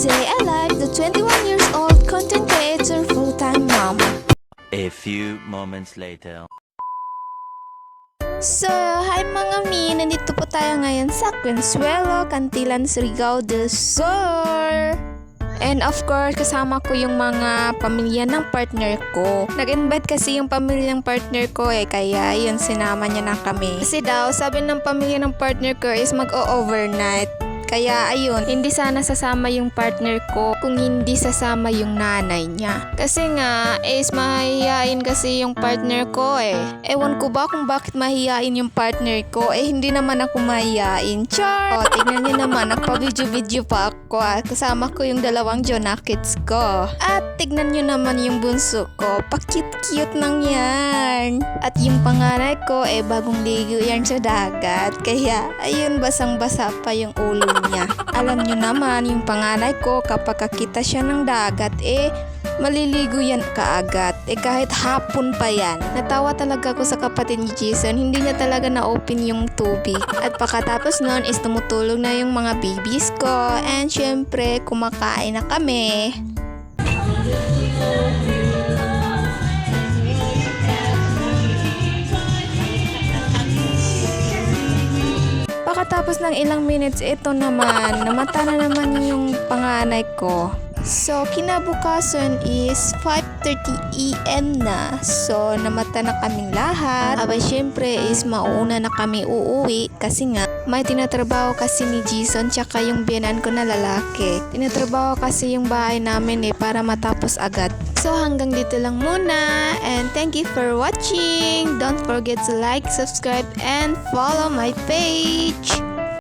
Today I live the 21 years old content creator full-time mom. A few moments later. So, hi mga mi! Nandito po tayo ngayon sa Consuelo, Cantilan, Surigao del Sur. And of course, kasama ko yung mga pamilya ng partner ko. Nag-invite kasi yung pamilya ng partner ko kaya yun, sinama niya na kami. Kasi daw, sabi ng pamilya ng partner ko is mag-o-overnight. Kaya ayun, hindi sana sasama yung partner ko kung hindi sasama yung nanay niya. Kasi nga, is mahihain kasi yung partner ko Ewan ko ba kung bakit mahihain yung partner ko hindi naman ako mahihain. Char! O, tignan niyo naman, nagpa-video-video pa ako kasama ko yung dalawang Jonakits ko. At tignan niyo naman yung bunso ko, pa-cute-cute nang yan. At yung panganay ko bagong ligo yan sa dagat. Kaya ayun, basang-basa pa yung ulo niya. Alam nyo naman, yung panganay ko kapag kakita siya ng dagat maliligo yan kaagad. Kahit hapon pa yan. Natawa talaga ako sa kapatid ni Jason, hindi niya talaga na-open yung tubig. At pagkatapos nun is tumutulog na yung mga babies ko. And syempre, kumakain na kami. Pagkatapos ng ilang minutes, ito naman, namata na naman yung panganay ko. So, kinabukasan is 5:30 AM na. So, namata na kaming lahat. Aba, syempre is mauna na kami uuwi kasi nga may tinatrabaho kasi ni Jason tsaka yung biyanan ko na lalaki. Tinatrabaho kasi yung bahay namin para matapos agad. So, hanggang dito lang muna. And thank you for watching. Don't forget to like, subscribe, and follow my page.